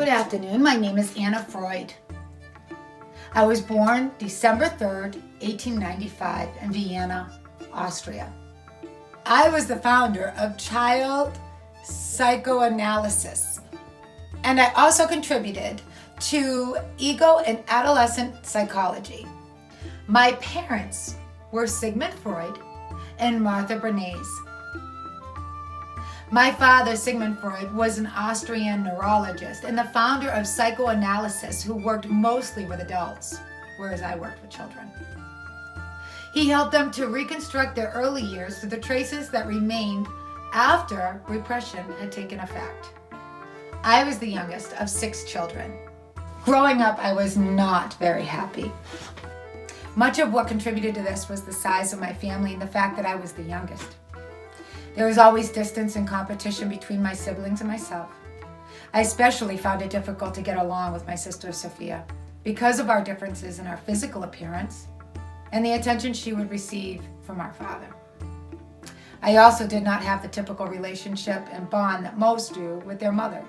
Good afternoon. My name is Anna Freud. I was born December 3rd, 1895 in Vienna, Austria. I was the founder of child psychoanalysis, and I also contributed to ego and adolescent psychology. My parents were Sigmund Freud and Martha Bernays. My father, Sigmund Freud, was an Austrian neurologist and the founder of psychoanalysis who worked mostly with adults, whereas I worked with children. He helped them to reconstruct their early years through the traces that remained after repression had taken effect. I was the youngest of 6 children. Growing up, I was not very happy. Much of what contributed to this was the size of my family and the fact that I was the youngest. There was always distance and competition between my siblings and myself. I especially found it difficult to get along with my sister Sophia because of our differences in our physical appearance and the attention she would receive from our father. I also did not have the typical relationship and bond that most do with their mother.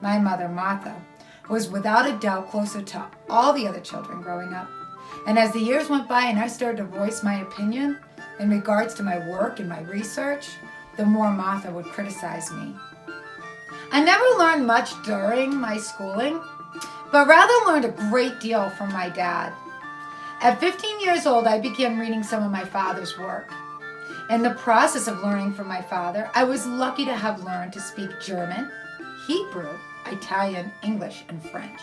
My mother, Martha, was without a doubt closer to all the other children growing up. And as the years went by and I started to voice my opinion in regards to my work and my research, the more Martha would criticize me. I never learned much during my schooling, but rather learned a great deal from my dad. At 15 years old, I began reading some of my father's work. In the process of learning from my father, I was lucky to have learned to speak German, Hebrew, Italian, English, and French.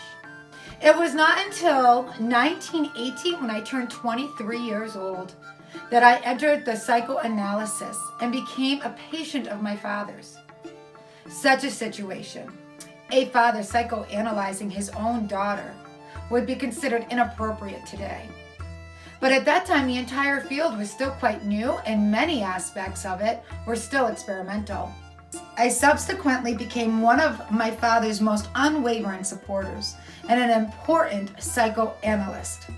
It was not until 1918, when I turned 23 years old, that I entered the psychoanalysis and became a patient of my father's. Such a situation, a father psychoanalyzing his own daughter, would be considered inappropriate today. But at that time, the entire field was still quite new and many aspects of it were still experimental. I subsequently became one of my father's most unwavering supporters and an important psychoanalyst.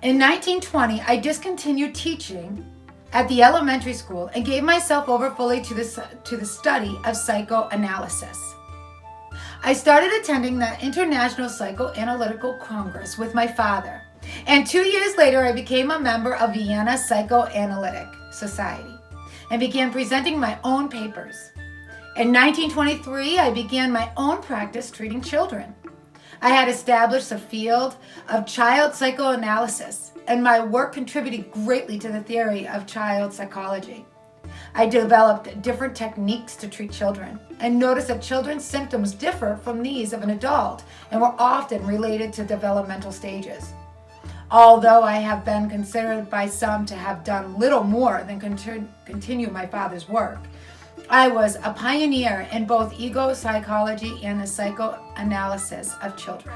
In 1920, I discontinued teaching at the elementary school and gave myself over fully to the study of psychoanalysis. I started attending the International Psychoanalytical Congress with my father, and 2 years later I became a member of Vienna Psychoanalytic Society and began presenting my own papers. In 1923, I began my own practice treating children. I had established the field of child psychoanalysis, and my work contributed greatly to the theory of child psychology. I developed different techniques to treat children and noticed that children's symptoms differ from these of an adult and were often related to developmental stages. Although I have been considered by some to have done little more than continue my father's work, I was a pioneer in both ego psychology and the psychoanalysis of children.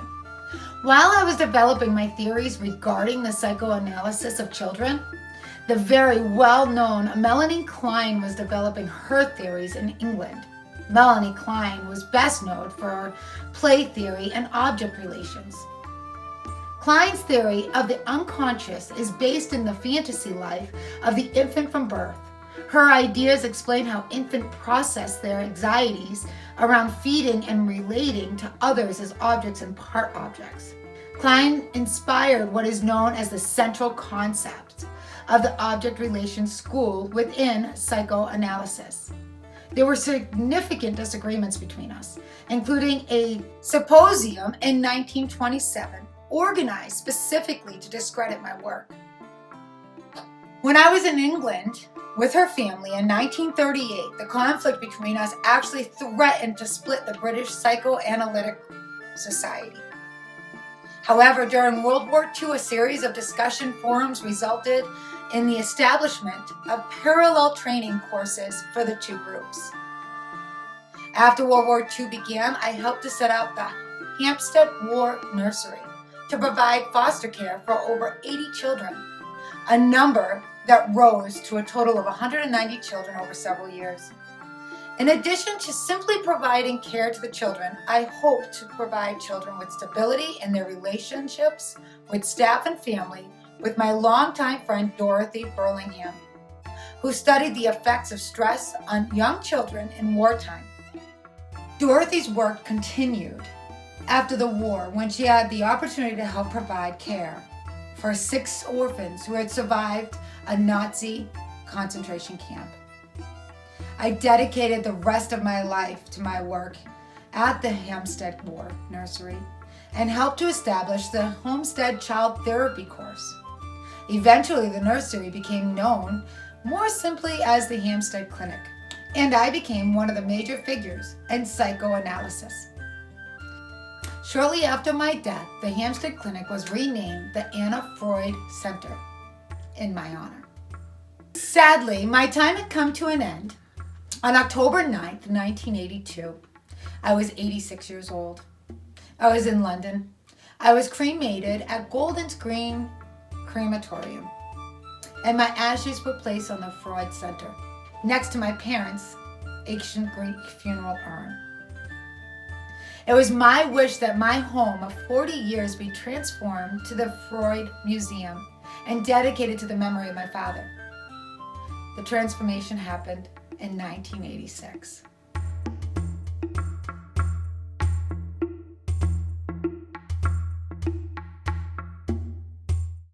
While I was developing my theories regarding the psychoanalysis of children, the very well-known Melanie Klein was developing her theories in England. Melanie Klein was best known for play theory and object relations. Klein's theory of the unconscious is based in the fantasy life of the infant from birth. Her ideas explain how infants process their anxieties around feeding and relating to others as objects and part objects. Klein inspired what is known as the central concept of the object relation school within psychoanalysis. There were significant disagreements between us, including a symposium in 1927 organized specifically to discredit my work. When I was in England with her family in 1938, the conflict between us actually threatened to split the British Psychoanalytic Society. However, during World War II, a series of discussion forums resulted in the establishment of parallel training courses for the two groups. After World War II began, I helped to set up the Hampstead War Nursery to provide foster care for over 80 children, a number that rose to a total of 190 children over several years. In addition to simply providing care to the children, I hope to provide children with stability in their relationships with staff and family with my longtime friend Dorothy Burlingham, who studied the effects of stress on young children in wartime. Dorothy's work continued after the war, when she had the opportunity to help provide care for 6 orphans who had survived a Nazi concentration camp. I dedicated the rest of my life to my work at the Hampstead War Nursery and helped to establish the Homestead Child Therapy course. Eventually, the nursery became known more simply as the Hampstead Clinic, and I became one of the major figures in psychoanalysis. Shortly after my death, the Hampstead Clinic was renamed the Anna Freud Center in my honor. Sadly, my time had come to an end. On October 9th, 1982, I was 86 years old. I was in London. I was cremated at Golders Green Crematorium, and my ashes were placed on the Freud Center, next to my parents' ancient Greek funeral urn. It was my wish that my home of 40 years be transformed to the Freud Museum and dedicated to the memory of my father. The transformation happened in 1986.